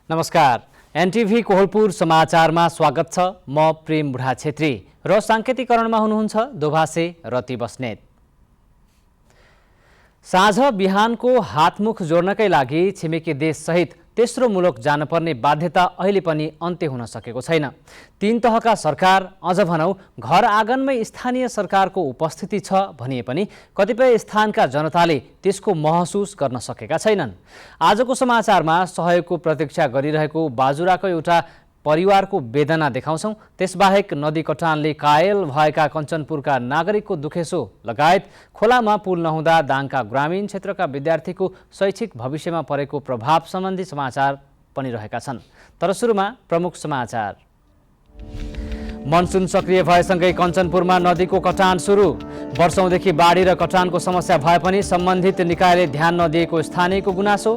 नमस्कार, एनटिभी कोहलपुर समाचारमा स्वागत छ। म प्रेम बुढा छेत्री र साङ्केतिकरणमा हुनुहुन्छ दोभासे रति बस्नेत। साँझ बिहानको हातमुख जोड्नकै लागि छिमेकी देशसहित तेस्रो मुलुक जानुपर्ने बाध्यता अहिले पनि अन्त्य हुन सकेको छैन। तीन तहका सरकार, अझ भनौँ घर आँगनमै स्थानीय सरकारको उपस्थिति छ भनिए पनि कतिपय स्थानका जनताले त्यसको महसुस गर्न सकेका छैनन्। आजको समाचारमा सहयोगको प्रतीक्षा गरिरहेको बाजुराको एउटा परिवारको वेदना देखाउँछौँ। त्यसबाहेक नदी कटानले कायल भएका कञ्चनपुरका नागरिकको दुखेसो लगायत खोलामा पुल नहुँदा दाङका ग्रामीण क्षेत्रका विद्यार्थीको शैक्षिक भविष्यमा परेको प्रभाव सम्बन्धी समाचार पनि रहेका छन्। तर सुरुमा प्रमुख समाचार। मनसुन सक्रिय भएसँगै कञ्चनपुरमा नदीको कटान सुरु। वर्षौंदेखि बाढी र कटानको समस्या भए पनि सम्बन्धित निकायले ध्यान नदिएको स्थानीयको गुनासो।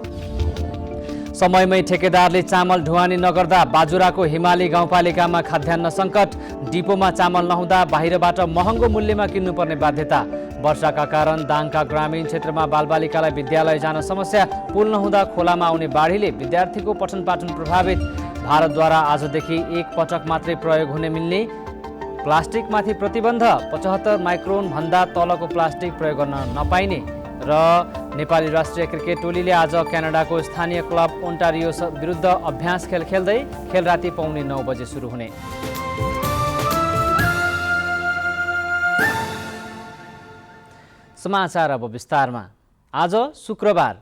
समयमै ठेकेदारले चामल ढुवानी नगर्दा बाजुराको हिमाली गाउँपालिकामा खाद्यान्न सङ्कट। डिपोमा चामल नहुँदा बाहिरबाट महँगो मूल्यमा किन्नुपर्ने बाध्यता। वर्षाका कारण दाङका ग्रामीण क्षेत्रमा बालबालिकालाई विद्यालय जान समस्या। पुल नहुँदा खोलामा आउने बाढीले विद्यार्थीको पठन पाठन प्रभावित। भारतद्वारा आजदेखि एक पटक मात्रै प्रयोग हुने मिल्ने प्लास्टिकमाथि प्रतिबन्ध। 75 माइक्रोन भन्दा तलको प्लास्टिक प्रयोग गर्न नपाइने। र नेपाली राष्ट्रिय क्रिकेट टोलीले आज क्यानाडाको स्थानीय क्लब ओन्टारियो विरुद्ध अभ्यास खेल खेल्दै खेल राति 9:15 बजे सुरु हुने। समाचार अब विस्तारमा। आज शुक्रबार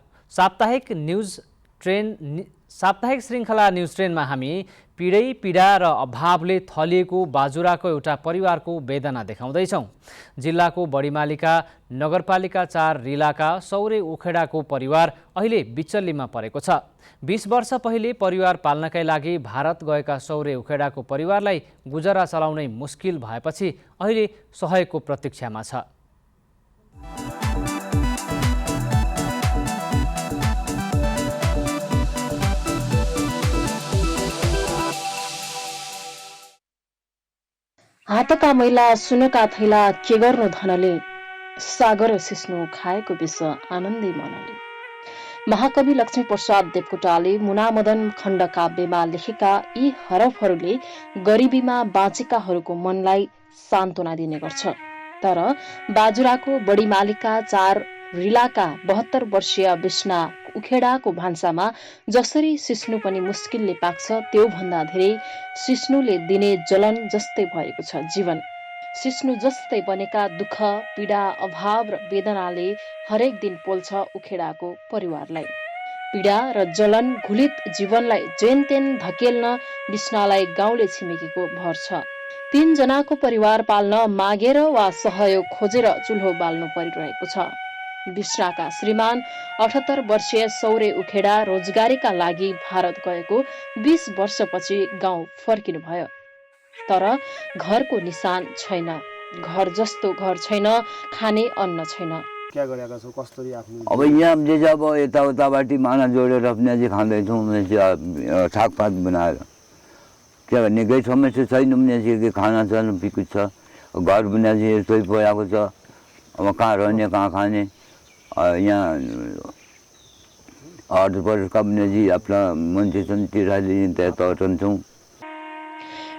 साप्ताहिक श्रृङ्खला न्युज ट्रेनमा हामी पीडा र अभावले थलिएको बाजुराको एउटा परिवारको वेदना देखाउँदैछौँ। जिल्लाको बडीमालिका नगरपालिका 4 रिलाका सौरे उखेडाको परिवार अहिले बिचल्लीमा परेको छ। 20 वर्ष पहिले परिवार पाल्नकै लागि भारत गएका सौरे उखेडाको परिवारलाई गुजारा चलाउनै मुस्किल भएपछि अहिले सहयोगको प्रतीक्षामा छ। हातका मैला सुनका थैला के गर्नु धनले, सागर सिस्नु खाएको विष आनन्दी मनले। महाकवि लक्ष्मीप्रसाद देवकोटाले मुनामदन खण्ड काव्यमा लेखेका यी हरफहरूले गरिबीमा बाँचेकाहरूको मनलाई सान्त्वना दिने गर्छ। तर बाजुराको बडीमालिका 4 रिलाका 72 वर्षीय विष्णा उखेडाको भान्सामा जसरी सिस्नु पनि मुस्किलले पाक्छ, त्योभन्दा धेरै सिस्नुले दिने जलन जस्तै भएको छ जीवन। सिस्नु जस्तै बनेका दुःख, पीडा, अभाव र वेदनाले हरेक दिन पोल्छ उखेडाको परिवारलाई। पीडा र जलन घुलित जीवनलाई जेनतेन धकेल्न विष्णालाई गाउँले छिमेकीको भर छ। 3 जनाको परिवार पाल्न मागेर वा सहयोग खोजेर चुल्हो बाल्नु परिरहेको छ। विष्णाका श्रीमान 78 वर्षीय सौरे उखेडा रोजगारीका लागि भारत गएको 20 वर्षपछि गाउँ फर्किनु भयो। तर घरको निशान छैन। घर जस्तो घर छैन, खाने अन्न छैन। क्या गरेका छौ, कसरी आफ्नो अब यहाँ अब यताउताबाट माना जोडेर अपना चाहिँ खाँदैछौँ, सागपात बनाएर। के भन्ने केही समस्या छैन, के खाना छ पिकुट छ। घर बुना चाहिँ यस्तै परेको छ। अब कहाँ रहने, कहाँ खाने। यहाँ अर्धपरका बुनाजी आफ्ना मान्छे छन्, तिराले त्यहाँ रहन्छौँ।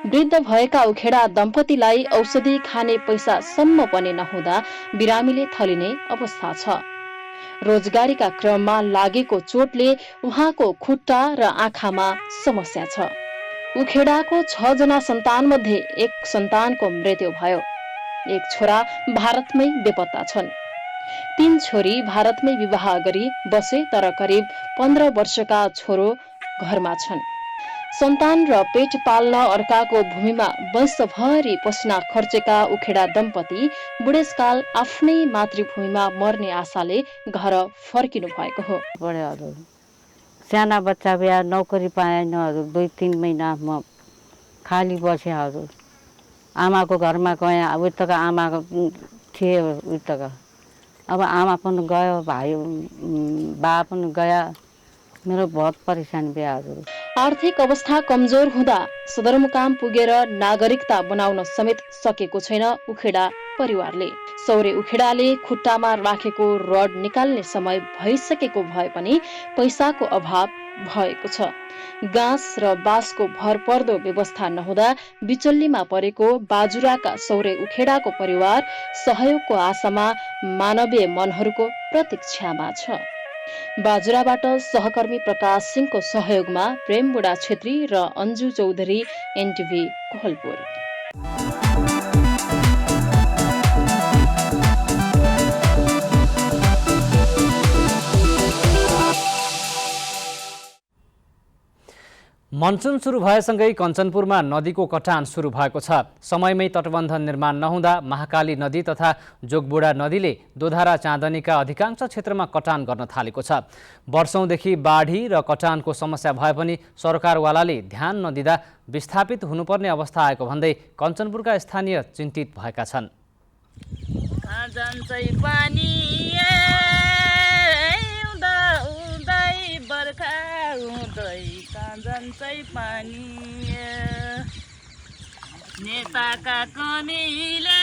वृद्ध भएका उखेडा दम्पतिलाई औषधि खाने पैसा सम्म पनि नहुँदा बिरामीले थलिने अवस्था छ। रोजगारीका क्रममा लागेको चोटले उहाँको खुट्टा र आँखामा समस्या छ। उखेडाको 6 जना सन्तानमध्ये एक सन्तानको मृत्यु भयो। एक छोरा भारतमै बेपत्ता छन्। 3 छोरी भारतमै विवाह गरी बसे, तर करिब 15 वर्षका छोरो घरमा छन्। सन्तान र पेट पाल्न अर्काको भूमिमा वंशभरि पसिना खर्चेका उखेडा दम्पति बुढेसकाल आफ्नै मातृभूमिमा मर्ने आशाले घर फर्किनु भएको हो। साना बच्चा बिहा नौकरी पाएन हजुर। 2-3 महिना म खाली बसेँ हजुर। आमाको घरमा गएँ। उतका आमा थिए उतका। अब आमा पनि गयो, भाइ बा पनि गया। मेरो बहुत परेशानी बिहा हजुर। आर्थिक अवस्था कमजोर हुँदा सदरमुकाम पुगेर नागरिकता बनाउन समेत सकेको छैन उखेडा परिवारले। सौरे उखेडाले खुट्टामा राखेको रड निकाल्ने समय भइसकेको भए पनि पैसाको अभाव भएको छ। घाँस र बाँसको भरपर्दो व्यवस्था नहुँदा बिचल्लीमा परेको बाजुराका सौर्य उखेडाको परिवार सहयोगको आशामा मानवीय मनहरूको प्रतीक्षामा छ। बाजुराबाट सहकर्मी प्रकाश सिंहको सहयोगमा प्रेम बुढा छेत्री र अन्जु चौधरी, एनटिभी कोहलपुर। मनसुन सुरु भएसँगै कञ्चनपुरमा नदीको कटान सुरु भएको छ। समयमै तटबन्ध निर्माण नहुँदा महाकाली नदी तथा जोगबुढा नदीले दोधारा चाँदनीका अधिकांश क्षेत्रमा कटान गर्न थालेको छ। वर्षौंदेखि बाढी र कटानको समस्या भए पनि सरकारवालाले ध्यान नदिँदा विस्थापित हुनुपर्ने अवस्था आएको भन्दै कञ्चनपुरका स्थानीय चिन्तित भएका छन्। नेताका कमीले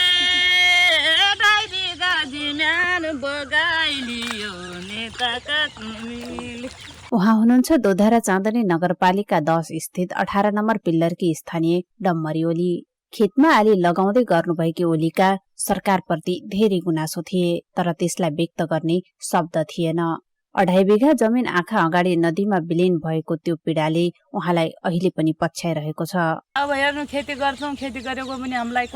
डाइरी गाजिम्यान बगाइलियो नेताका कमीले। उहाँ हुनुहुन्छ दोधारा चाँदनी नगरपालिका 10 स्थित 18 नम्बर पिल्लरकी स्थानीय डम्मरी ओली। खेतमा आली लगाउँदै गर्नुभएकी ओलीका सरकारप्रति धेरै गुनासो थिए, तर त्यसलाई व्यक्त गर्ने शब्द थिएन। 2.5 बिघा जमिन आँखा अगाडि नदीमा विलीन भएको त्यो पीडाले उहाँलाई अहिले पनि पछ्याइरहेको छ। अब हेर्नु, खेती गर्छौं, खेती गरेको पनि मलाई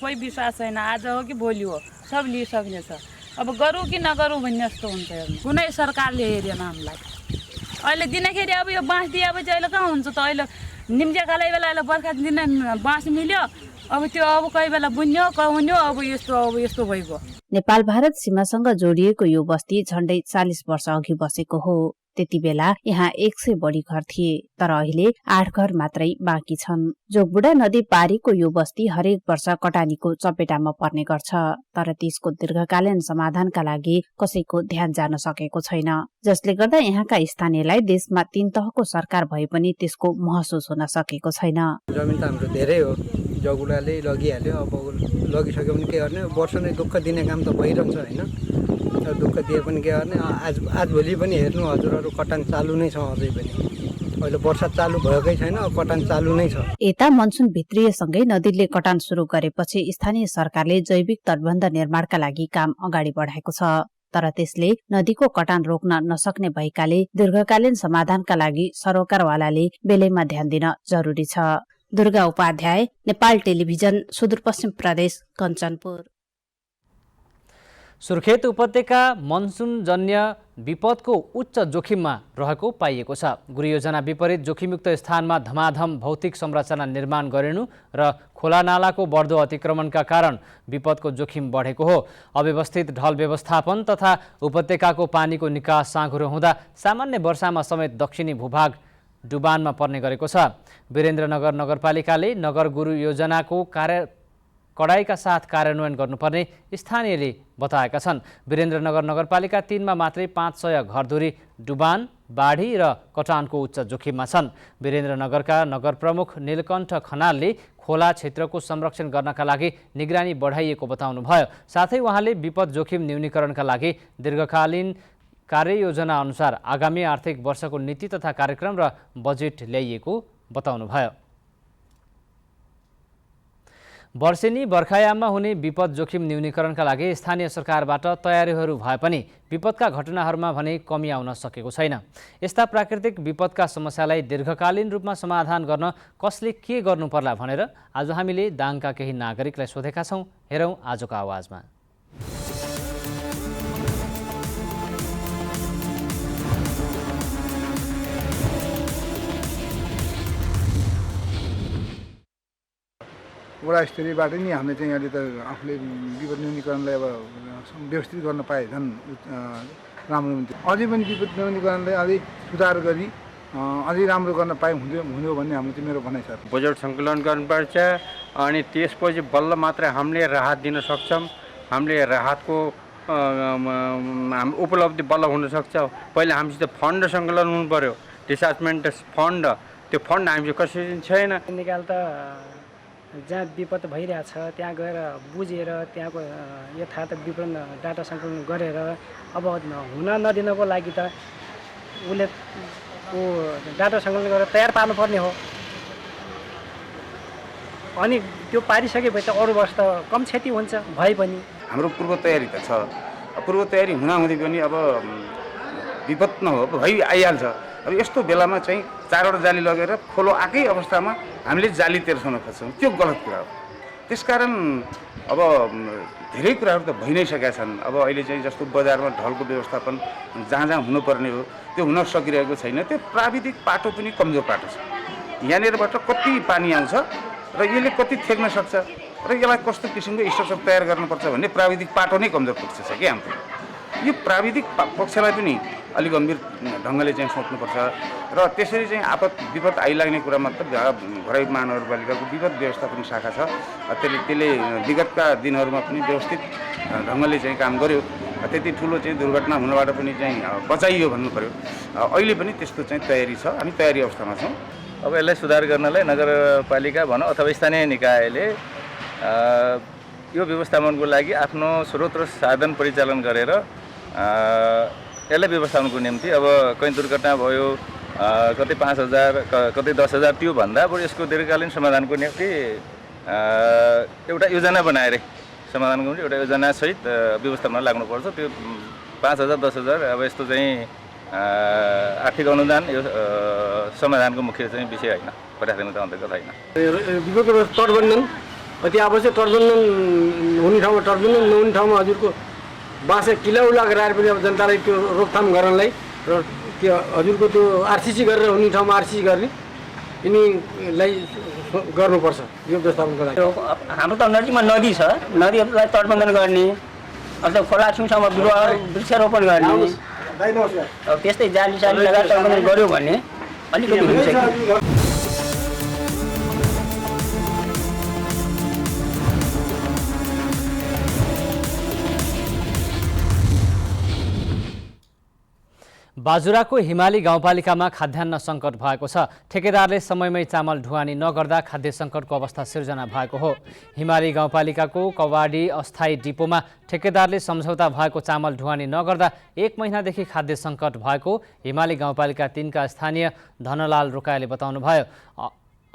कोही विश्वास छैन। आज हो कि भोलि हो, सब लिइसक्ने छ। अब गरौँ कि नगरौँ भन्ने जस्तो हुन्छ। हेर्नु, कुनै सरकारले हेरेन हामीलाई। अहिले दिनखेरि अब यो बाँस दिएपछि अहिले कहाँ हुन्छ त? अहिले निम्जेकालाई बेला अहिले बर्खा दिन बाँस मिल्यो, अब त्यो अब कोही बेला बुन्यो कहुन्यो, अब यस्तो भइगयो। नेपाल भारत सीमासँग जोडिएको यो बस्ती झण्डै 40 वर्ष अघि बसेको हो। त्यति बेला यहाँ 100 बढी घर थिए, तर अहिले 8 घर मात्रै बाँकी छन्। जोगबुढा नदी पारीको यो बस्ती हरेक वर्ष कटानीको चपेटामा पर्ने गर्छ, तर त्यसको दीर्घकालीन समाधानका लागि कसैको ध्यान जान सकेको छैन, जसले गर्दा यहाँका स्थानीयलाई देशमा 3 तहको सरकार भए पनि त्यसको महसुस हुन सकेको छैन। जमिन त हाम्रो धेरै हो, जगुडाले लगिहाल्यो। अब लगिसक्यो भने के गर्ने? वर्ष नै दुःख दिने काम त भइरहन्छ हैन। दुःख दिए पनि के गर्ने? आज भोलि पनि हेर्नु हजुरहरू, कटान चालु नै छ अझै पनि। अहिले वर्षा चालु भएकै छैन, कटान चालु नै छ। यता मनसुन भित्रिएसँगै नदीले कटान सुरु गरेपछि स्थानीय सरकारले जैविक तटबन्ध निर्माणका लागि काम अगाडि बढाएको छ, तर त्यसले नदीको कटान रोक्न नसक्ने भएकाले दीर्घकालीन समाधानका लागि सरकारवालाले बेलैमा ध्यान दिन जरुरी छ। दुर्गा उपाध्याय, नेपाल टेलिभिजन, सुदूरपश्चिम प्रदेश, कञ्चनपुर। सुर्खेत उपत्यका मनसुनजन्य विपदको उच्च जोखिममा रहेको पाइएको छ। गृहयोजना विपरीत जोखिमयुक्त स्थानमा धमाधम भौतिक संरचना निर्माण गरिनु र खोलानालाको बढ्दो अतिक्रमणका कारण विपदको जोखिम बढेको हो। अव्यवस्थित ढल व्यवस्थापन तथा उपत्यकाको पानीको निकास साँघुरो हुँदा सामान्य वर्षामा समेत दक्षिणी भूभाग डुबानमा पर्ने गरेको छ। वीरेन्द्रनगर नगरपालिकाले नगर गुरु योजनाको कडाइका साथ कार्यान्वयन गर्नुपर्ने स्थानीयले बताएका छन्। वीरेन्द्रनगर नगरपालिका 3 मा मात्रै 500 घरधुरी डुबान, बाढी र कटानको उच्च जोखिममा छन्। वीरेन्द्रनगरका नगर प्रमुख नीलकण्ठ खनालले खोला क्षेत्रको संरक्षण गर्नका लागि निगरानी बढाइएको बताउनुभयो। साथै उहाँले विपद जोखिम न्यूनीकरणका लागि दीर्घकालीन कार्ययोजना अनुसार आगामी आर्थिक वर्षको नीति तथा कार्यक्रम र बजेट ल्याइएको बताउनुभयो। वर्षेनी बर्खायाममा हुने विपद जोखिम न्यूनीकरणका लागि स्थानीय सरकारबाट तयारीहरू भए पनि विपदका घटनाहरूमा भने कमी आउन सकेको छैन। यस्ता प्राकृतिक विपदका समस्यालाई दीर्घकालीन रूपमा समाधान गर्न कसले के गर्नुपर्ला भनेर आज हामीले दाङका केही नागरिकलाई सोधेका छौँ। हेरौँ आजको आवाजमा। वडा स्तरीयबाट नि हामीले चाहिँ अहिले त आफूले विपद न्यूनीकरणलाई अब व्यवस्थित गर्न पाए झन् राम्रो हुन्थ्यो। अझै पनि विपद न्यूनीकरणलाई अझै सुधार गरी अझै राम्रो गर्न पाए हुन्थ्यो भन्ने हाम्रो चाहिँ मेरो भनाइ छ। बजेट सङ्कलन गर्नुपर्छ, अनि त्यसपछि बल्ल मात्रै हामीले राहत दिन सक्छौँ। हामीले राहतको उपलब्धि बल्ल हुनसक्छ। पहिला हामीसित फन्ड सङ्कलन हुनु पर्यो, डिसास्टमेन्ट फन्ड। त्यो फन्ड हामीसित कसरी छैन। निकाल त जहाँ विपद भइरहेछ त्यहाँ गएर बुझेर त्यहाँको यथार्थ विवरण डाटा सङ्कलन गरेर अब हुन नदिनको लागि त उसले डाटा सङ्कलन गरेर तयार पार्नुपर्ने हो। अनि त्यो पारिसकेपछि त अरू वर्ष त कम क्षति हुन्छ भए पनि। हाम्रो पूर्व तयारी त छ, पूर्व तयारी हुँदाहुँदै पनि अब विपद नहो भइ आइहाल्छ। अब यस्तो बेलामा चाहिँ 4वटा जाली लगेर खोलो आएकै अवस्थामा हामीले जाली तेर्साउन खोज्छौँ, त्यो गलत कुरा हो। त्यसकारण अब धेरै कुराहरू त भइ नै सकेका छन्। अब अहिले चाहिँ जस्तो बजारमा ढलको व्यवस्थापन जहाँ जहाँ हुनुपर्ने हो त्यो हुन सकिरहेको छैन। त्यो प्राविधिक पाटो पनि कमजोर पाटो छ। यहाँनिरबाट कति पानी आउँछ र यसले कति थेक्न सक्छ र यसलाई कस्तो किसिमको स्ट्रक्चर तयार गर्नुपर्छ भन्ने प्राविधिक पाटो नै कमजोर पक्ष छ कि हाम्रो। यो प्राविधिक पक्षलाई पनि अलिक गम्भीर ढङ्गले चाहिँ सोच्नुपर्छ र त्यसरी चाहिँ आपद विपद आइलाग्ने कुरामा त भराई महानगरपालिकाको विपद व्यवस्थापन शाखा छ। त्यसले विगतका दिनहरूमा पनि व्यवस्थित ढङ्गले चाहिँ काम गर्यो। त्यति ठुलो चाहिँ दुर्घटना हुनबाट पनि चाहिँ बचाइयो भन्नु पर्यो। अहिले पनि त्यस्तो चाहिँ तयारी छ, हामी तयारी अवस्थामा छौँ। अब यसलाई सुधार गर्नलाई नगरपालिका भनौँ अथवा स्थानीय निकायले यो व्यवस्थापनको लागि आफ्नो स्रोत र साधन परिचालन गरेर यसलाई व्यवस्थापनको निम्ति अब कहीँ दुर्घटना भयो कतै 5,000 कतै 10,000 त्यो भन्दा बरु यसको दीर्घकालीन समाधानको निम्ति एउटा योजना बनाएर समाधानको निम्ति एउटा योजनासहित व्यवस्थापनमा लाग्नुपर्छ। त्यो 5,000 10,000 अब यस्तो चाहिँ आर्थिक अनुदान यो समाधानको मुख्य चाहिँ विषय होइन, प्राथमिकता अन्तर्गत होइन। विगतको तटबन्धन अति आवश्यक, तटबन्धन हुने ठाउँमा तटबन्धन नहुने ठाउँमा हजुरको बाँसे किलाउला गराएर पनि अब जनतालाई त्यो रोकथाम गर्नलाई र त्यो हजुरको त्यो आरसिसी गरेर हुने ठाउँमा आरसिसी गर्ने यिनीलाई गर्नुपर्छ यो व्यवस्थापनको लागि। हाम्रो त नजिकमा नदी छ, नदीहरूलाई तटबन्धन गर्ने अथवा खोला छेउछाउमा बिरुवा वृक्षारोपण गर्ने त्यस्तै जाली साली लगाएर तटबन्धन गऱ्यो भने अलिकति हुन्छ कि। बाजुराको हिमाली गाउँपालिकामा खाद्यान्न सङ्कट भएको छ। ठेकेदारले समयमै चामल ढुवानी नगर्दा खाद्य सङ्कटको अवस्था सिर्जना भएको हो। हिमाली गाउँपालिकाको कवाडी अस्थायी डिपोमा ठेकेदारले सम्झौता भएको चामल ढुवानी नगर्दा 1 महिनादेखि खाद्य सङ्कट भएको हिमाली गाउँपालिका 3 का स्थानीय धनलाल रोकायाले बताउनुभयो।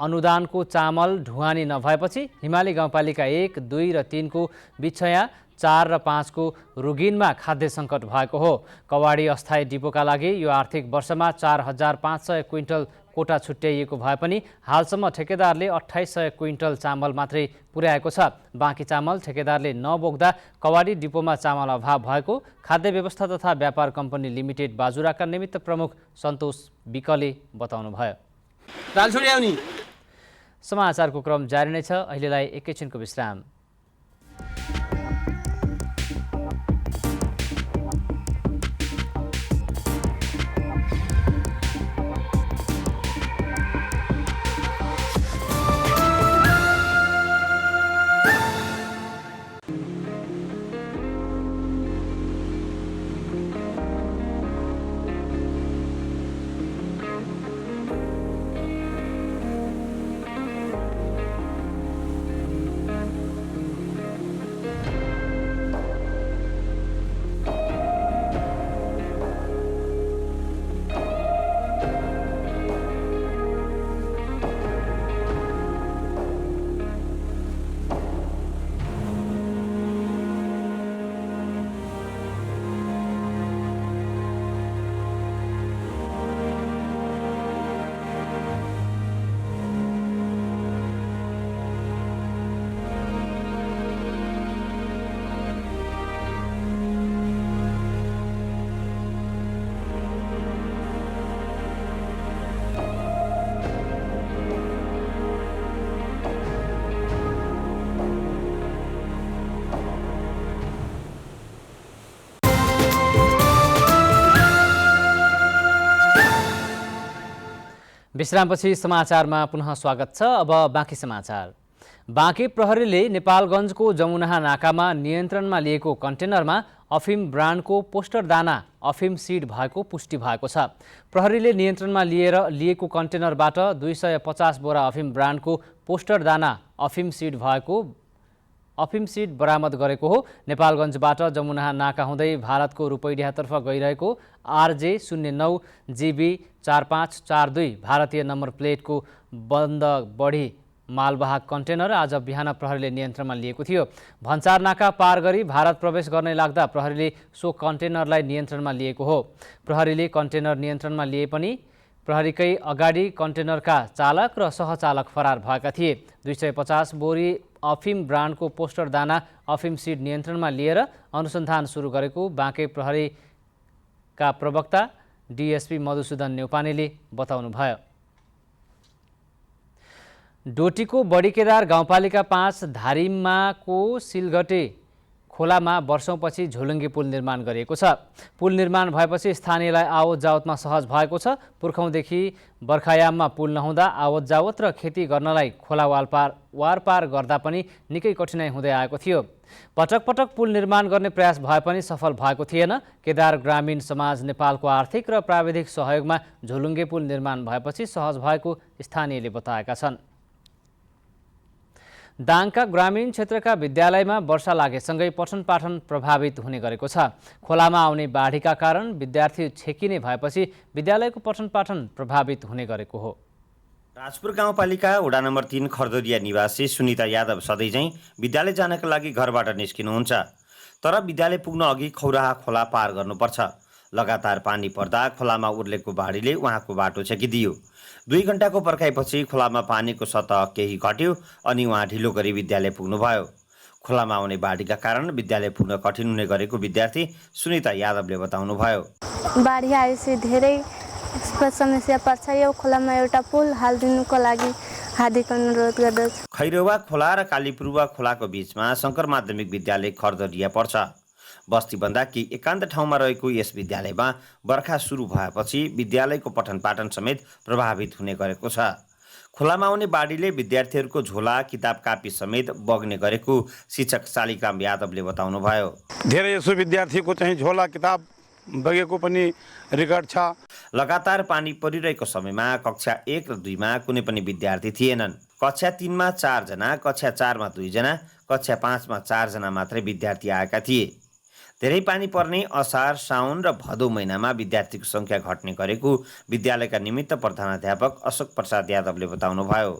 अनुदानको चामल ढुवानी नभएपछि हिमाली गाउँपालिका 1, 2 र 3 को बिछया 4 र 5 को रुगिनमा खाद्य सङ्कट भएको हो। कवाडी अस्थायी डिपोका लागि यो आर्थिक वर्षमा 4,500 क्विन्टल कोटा छुट्याइएको भए पनि हालसम्म ठेकेदारले 2,800 क्विन्टल चामल मात्रै पुर्याएको छ। बाँकी चामल ठेकेदारले नबोक्दा कवाडी डिपोमा चामल अभाव भएको खाद्य व्यवस्था तथा व्यापार कम्पनी लिमिटेड बाजुराका निमित्त प्रमुख सन्तोष विकले बताउनुभयो। समाचारको क्रम जारी नै छ, अहिलेलाई एकैछिनको विश्राम। विश्रामपछि समाचारमा पुनः स्वागत छ। अब बाँकी समाचार। बाँके प्रहरीले नेपालगञ्जको जमुनाहा नाकामा नियन्त्रणमा लिएको कन्टेनरमा अफिम ब्रान्डको पोस्टर दाना अफिम सिड भएको पुष्टि भएको छ। प्रहरीले नियन्त्रणमा लिएको कन्टेनरबाट 250 बोरा अफिम ब्रान्डको पोस्टर दाना अफिम सिड भएको अफिम सिड बरामद गरेको हो। नेपालगञ्जबाट जमुना नाका हुँदै भारतको रूपैडियातर्फ गइरहेको RJ09GB 4542 भारतीय नम्बर प्लेटको बन्द बढी मालवाहक कन्टेनर आज बिहान प्रहरीले नियन्त्रणमा लिएको थियो। भन्सार नाका पार गरी भारत प्रवेश गर्ने लाग्दा प्रहरीले सो कन्टेनरलाई नियन्त्रणमा लिएको हो। प्रहरीले कन्टेनर नियन्त्रणमा लिए पनि प्रहरीकै अगाडि कन्टेनरका चालक र सहचालक फरार भएका थिए। 250 बोरी अफिम ब्रान्डको पोस्टर दाना अफिम सिड नियन्त्रणमा लिएर अनुसन्धान सुरु गरेको बाँके प्रहरीका प्रवक्ता DSP मधुसूदन न्यौपानेले बताउनुभयो। डोटीको बडीकेदार गाउँपालिका 5 धारिमाको सिलगटे खोलामा वर्षौंपछि झोलुङ्गे पुल निर्माण गरिएको छ। पुल निर्माण भएपछि स्थानीयलाई आवत जावतमा सहज भएको छ। पुर्खौँदेखि बर्खायाममा पुल नहुँदा आवत जावत र खेती गर्नलाई खोला वारपार गर्दा पनि निकै कठिनाई हुँदै आएको थियो। पटक पटक पुल निर्माण गर्ने प्रयास भए पनि सफल भएको थिएन। केदार ग्रामीण समाज नेपालको आर्थिक र प्राविधिक सहयोगमा झोलुङ्गे पुल निर्माण भएपछि सहज भएको स्थानीयले बताएका छन्। दाङका ग्रामीण क्षेत्रका विद्यालयमा वर्षा लागेसँगै पठन पाठन प्रभावित हुने गरेको छ। खोलामा आउने बाढीका कारण विद्यार्थी छेकिने भएपछि विद्यालयको पठन पाठन प्रभावित हुने गरेको हो। राजपुर गाउँपालिका वडा नम्बर 3 खर्दरिया निवासी सुनिता यादव सधैँ चाहिँ विद्यालय जानको लागि घरबाट निस्किनुहुन्छ। तर विद्यालय पुग्न अघि खौराहा खोला पार गर्नुपर्छ। लगातार पानी पर्दा खोलामा उर्लेको बाढीले उहाँको बाटो छेकिदियो। 2 घण्टाको पर्खाइपछि खोलामा पानीको सतह केही घट्यो अनि उहाँ ढिलो गरी विद्यालय पुग्नुभयो। खोलामा आउने बाढीका कारण विद्यालय पुग्न कठिन हुने गरेको विद्यार्थी सुनिता यादवले बताउनुभयो। बाढी आएपछि धेरै समस्या पर्छ। यो खोलामा एउटा पुल हालिदिनुको लागि हार्दिक अनुरोध गर्दछु। खैरवा खोला र कालीपुरुवा खोलाको बीचमा शङ्कर माध्यमिक विद्यालय खर्दरिया पर्छ। बस्तीभन्दा कि एकान्त ठाउँमा रहेको यस विद्यालयमा बर्खा सुरु भएपछि विद्यालयको पठन पाठन समेत प्रभावित हुने गरेको छ। खोलामा आउने बाढीले विद्यार्थीहरूको झोला किताब कापी समेत बग्ने गरेको शिक्षक शालिकाम यादवले बताउनुभयो। धेरै यसो विद्यार्थीको चाहिँ झोला किताब बगेको पनि रेकर्ड छ। लगातार पानी परिरहेको समयमा कक्षा 1 र 2 मा कुनै पनि विद्यार्थी थिएनन्। कक्षा 3 मा 4 जना, कक्षा 4 मा 2 जना, कक्षा 5 मा 4 जना मात्रै विद्यार्थी आएका थिए। धेरै पानी पर्ने असार, साउन र भदौ महिनामा विद्यार्थीको सङ्ख्या घट्ने गरेको विद्यालयका निमित्त प्रधानाध्यापक अशोक प्रसाद यादवले बताउनुभयो।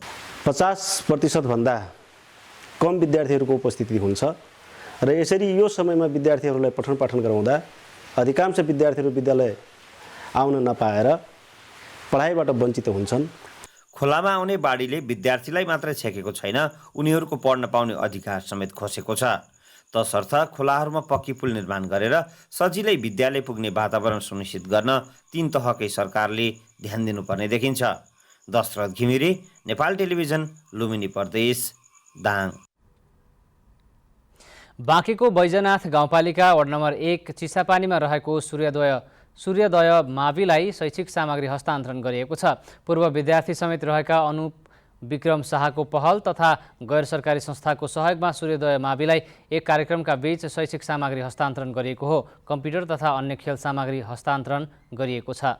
50% भन्दा कम विद्यार्थीहरूको उपस्थिति हुन्छ र यसरी यो समयमा विद्यार्थीहरूलाई पठन पाठन गराउँदा अधिकांश विद्यार्थीहरू विद्यालय आउन नपाएर पढाइबाट वञ्चित हुन्छन्। खोलामा आउने बाढीले विद्यार्थीलाई मात्रै छेकेको छैन, उनीहरूको पढ्न पाउने अधिकार समेत खोसेको छ। तसर्थ खोलाहरूमा पक्की पुल निर्माण गरेर सजिलै विद्यालय पुग्ने वातावरण सुनिश्चित गर्न 3 तहकै सरकारले ध्यान दिनुपर्ने देखिन्छ। दशरथ घिमिरे, नेपाल टेलिभिजन, लुम्बिनी प्रदेश, दाङ। बाँकेको बैजनाथ गाउँपालिका वडा नम्बर 1 चिसापानीमा रहेको सूर्योदय माविलाई शैक्षिक सामग्री हस्तान्तरण गरिएको छ। पूर्व विद्यार्थी समेत रहेका अनुप विक्रम शाहको पहल तथा गैर सरकारी संस्थाको सहयोगमा सूर्योदय माविलाई एक कार्यक्रमका बीच शैक्षिक सामग्री हस्तान्तरण गरिएको हो। कम्प्युटर तथा अन्य खेल सामग्री हस्तान्तरण गरिएको छ।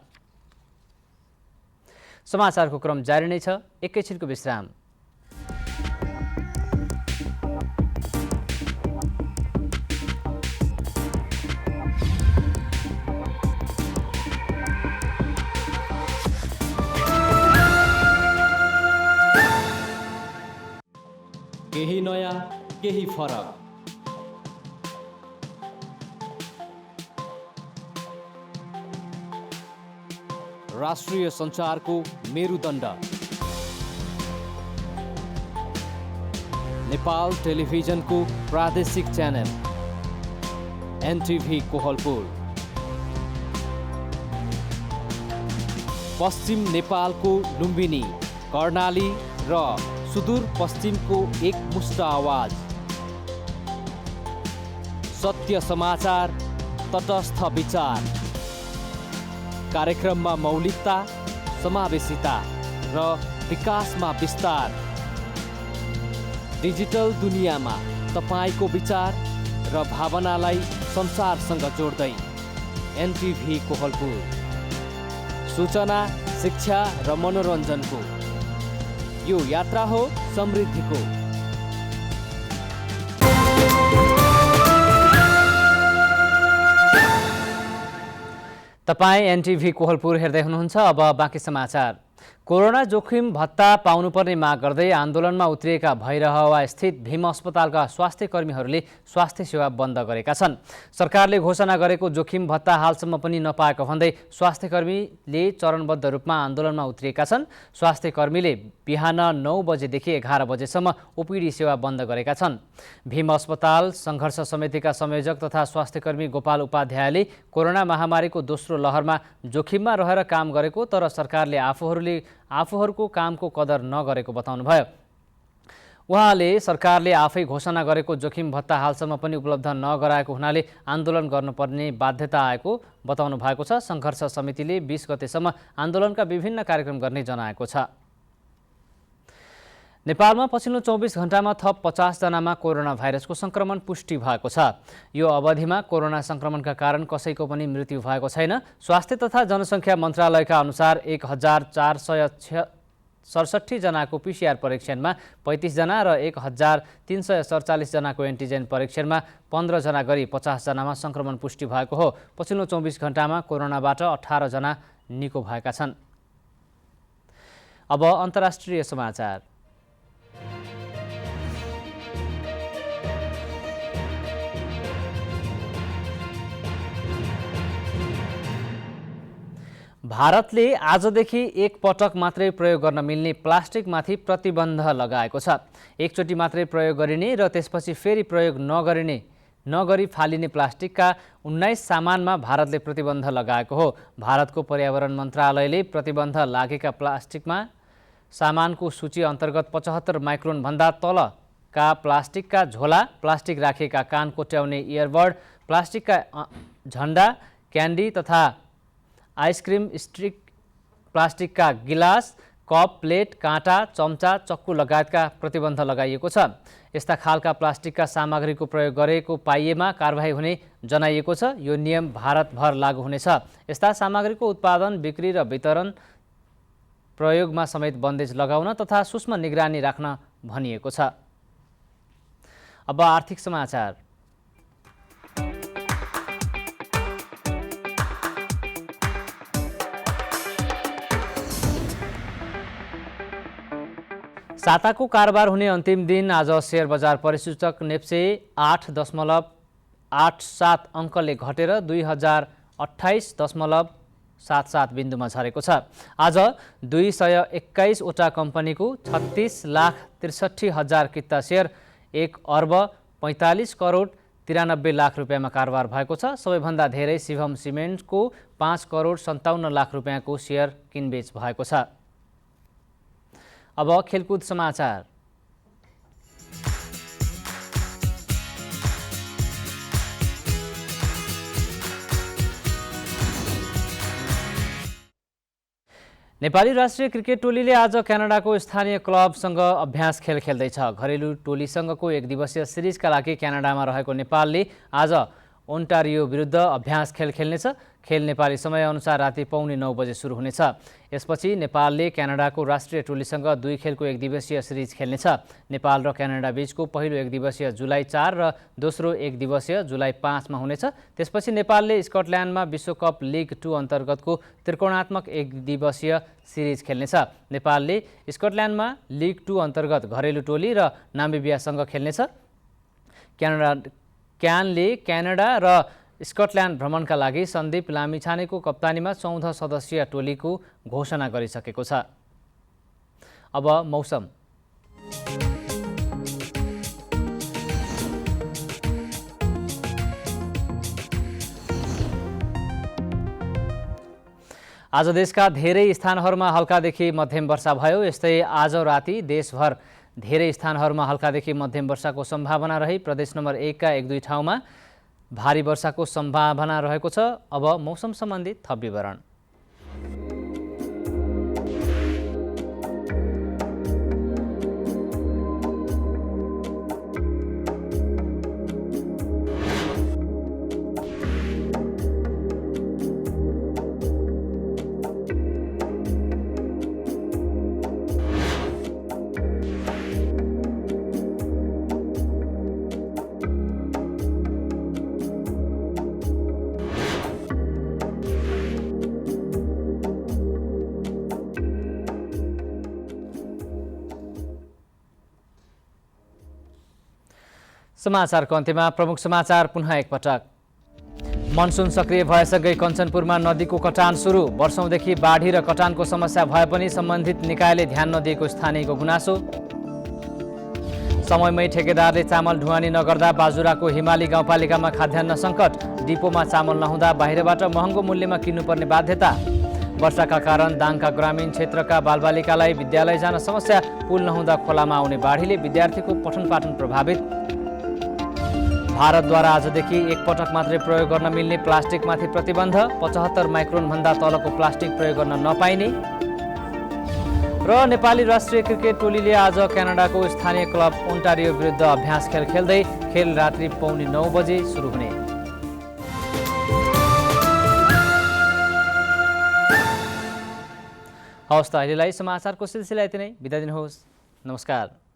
समाचारको क्रम जारी नै छ। एकैछिनको विश्राम। केही नयाँ, केही फरक। राष्ट्रिय सञ्चारको मेरुदण्ड नेपाल टेलिभिजनको प्रादेशिक च्यानल NTV कोहलपुर। पश्चिम नेपालको लुम्बिनी, कर्णाली र सुदूर पश्चिमको एक मुष्ट आवाज। सत्य समाचार, तटस्थ विचार। कार्यक्रममा मौलिकता, समावेशिता र विकासमा विस्तार। डिजिटल दुनियाँमा तपाईको विचार र भावनालाई संसारसँग जोड्दै NTV कोहलपुर। सूचना, शिक्षा र मनोरञ्जनको यो यात्रा हो समृद्धिको। तपाईँ एनटिभी कोहलपुर हेर्दै हुनुहुन्छ। अब बाँकी समाचार। कोरोना जोखिम भत्ता पाउनुपर्ने माग गर्दै आन्दोलनमा उत्रिएका भैरहवा स्थित भीम अस्पतालका स्वास्थ्य कर्मीहरूले स्वास्थ्य सेवा बन्द गरेका छन्। सरकारले घोषणा गरेको जोखिम भत्ता हालसम्म पनि नपाएको भन्दै स्वास्थ्य कर्मीले चरणबद्ध रूपमा आन्दोलनमा उत्रिएका छन्। स्वास्थ्य कर्मीले बिहान 9 बजेदेखि 11 बजेसम्म ओपीडी सेवा बन्द गरेका छन्। भीम अस्पताल सङ्घर्ष समितिका संयोजक तथा स्वास्थ्य कर्मी गोपाल उपाध्यायले कोरोना महामारीको दोस्रो लहरमा जोखिममा रहेर काम गरेको तर सरकारले आफूहरूको कामको कदर नगरेको बताउनुभयो। उहाँले सरकारले आफै घोषणा गरेको जोखिम भत्ता हालसम्म पनि उपलब्ध नगराएको हुनाले आन्दोलन गर्नुपर्ने बाध्यता आएको बताउनु भएको छ। सङ्घर्ष समितिले 20 गतेसम्म आन्दोलनका विभिन्न कार्यक्रम गर्ने जनाएको छ। नेपालमा पछिल्लो 24 घण्टामा थप 50 जनामा कोरोना भाइरसको संक्रमण पुष्टि भएको छ। यो अवधिमा कोरोना संक्रमणका कारण कसैको पनि मृत्यु भएको छैन। स्वास्थ्य तथा जनसङ्ख्या मन्त्रालयका अनुसार 1467 जनाको पीसीआर परीक्षणमा 35 जना र 1347 जनाको एन्टिजेन परीक्षणमा 15 जना गरी 50 जनामा संक्रमण पुष्टि भएको हो। पछिल्लो 24 घण्टामा कोरोनाबाट 18 जना निको भएका छन्। अब अन्तर्राष्ट्रिय समाचार। भारतले आजदेखि एक पटक मात्रै प्रयोग गर्न मिल्ने प्लास्टिकमाथि प्रतिबन्ध लगाएको छ। एकचोटि मात्रै प्रयोग गरिने र त्यसपछि फेरि प्रयोग नगरी फालिने प्लास्टिकका 19 सामानमा भारतले प्रतिबन्ध लगाएको हो। भारतको पर्यावरण मन्त्रालयले प्रतिबन्ध लागेका प्लास्टिकमा सामानको सूची अन्तर्गत 75 माइक्रोनभन्दा तलका प्लास्टिकका झोला, प्लास्टिक राखिएका कान कोट्याउने इयरबड, प्लास्टिकका झण्डा, क्यान्डी तथा आइसक्रिम स्टिक, प्लास्टिकका गिलास, कप, प्लेट, काँटा, चम्चा, चक्कु लगायतका प्रतिबन्ध लगाइएको छ। यस्ता खालका प्लास्टिकका सामग्रीको प्रयोग गरेको पाइएमा कारबाही हुने जनाइएको छ। यो नियम भारतभर लागू हुनेछ। यस्ता सामग्रीको उत्पादन, बिक्री र वितरण, प्रयोगमा समेत बन्देज लगाउन तथा सूक्ष्म निगरानी राख्न भनिएको छ। अब आर्थिक समाचार। साताको कारोबार हुने अन्तिम दिन आज शेयर बजार परिसूचक नेप्से 8.87 अङ्कले घटेर 2028.77 बिन्दुमा झरेको छ। आज 221 वटा कम्पनीको 36,63,000 किता शेयर 1 अर्ब 45 करोड 93 लाख रुपियाँमा कारोबार भएको छ। सबैभन्दा धेरै शिवम सिमेन्टको 5 करोड 57 लाख रुपियाँको शेयर किनबेच भएको छ। अब खेलकुद समाचार। नेपाली राष्ट्रिय क्रिकेट टोलीले आज क्यानाडाको स्थानीय क्लबसँग अभ्यास खेल खेल्दैछ। घरेलु टोलीसँगको एक दिवसीय सिरिजका लागि क्यानाडामा रहेको नेपालले आज ओन्टारियो विरुद्ध अभ्यास खेल खेल्नेछ। खेल नेपाली समयअनुसार राति 8:45 बजे सुरु हुनेछ। यसपछि नेपालले क्यानाडाको राष्ट्रिय टोलीसँग 2 खेलको एक दिवसीय सिरिज खेल्नेछ। नेपाल र क्यानाडा बीचको पहिलो एक दिवसीय जुलाई 4 र दोस्रो एक दिवसीय जुलाई 5 मा हुनेछ। त्यसपछि नेपालले स्कटल्यान्डमा विश्वकप लिग 2 अन्तर्गतको त्रिकोणात्मक एक दिवसीय सिरिज खेल्नेछ। नेपालले स्कटल्यान्डमा लिग 2 अन्तर्गत घरेलु टोली र नामिबियासँग खेल्नेछ। क्यानले क्यानाडा र स्कटल्यान्ड भ्रमणका लागि सन्दीप लामिछानेको कप्तानीमा 14 सदस्यीय टोलीको घोषणा गरिसकेको छ। अब मौसम। आज देशका धेरै स्थानहरूमा हल्कादेखि मध्यम वर्षा भयो। यस्तै आज राति देशभर धेरै स्थानहरूमा हल्कादेखि मध्यम वर्षाको सम्भावना रही प्रदेश नम्बर 1 का 1-2 ठाउँमा भारी वर्षाको सम्भावना रहेको छ। अब मौसम सम्बन्धी थप विवरण। समाचारको अन्त्यमा प्रमुख समाचार पुनः एकपटक। मनसुन सक्रिय भएसँगै कञ्चनपुरमा नदीको कटान सुरु। वर्षौंदेखि बाढी र कटानको समस्या भए पनि सम्बन्धित निकायले ध्यान नदिएको स्थानीयको गुनासो। समयमै ठेकेदारले चामल ढुवानी नगर्दा बाजुराको हिमाली गाउँपालिकामा खाद्यान्न सङ्कट। डिपोमा चामल नहुँदा बाहिरबाट महँगो मूल्यमा किन्नुपर्ने बाध्यता। वर्षाका कारण दाङका ग्रामीण क्षेत्रका बालबालिकालाई विद्यालय जान समस्या। पुल नहुँदा खोलामा आउने बाढीले विद्यार्थीको पठनपाठन प्रभावित। भारतद्वारा आजदेखि एकपटक मात्रै प्रयोग गर्न मिल्ने प्लास्टिकमाथि प्रतिबन्ध। 75 माइक्रोनभन्दा तलको प्लास्टिक प्रयोग गर्न नपाइने। र नेपाली राष्ट्रिय क्रिकेट टोलीले आज क्यानाडाको स्थानीय क्लब ओन्टारियो विरुद्ध अभ्यास खेल खेल्दै खेल रात्रि 9:15 बजे सुरु हुने। हवस् त अहिलेलाई समाचारको सिलसिला यति नै। बिदा दिनुहोस्। नमस्कार।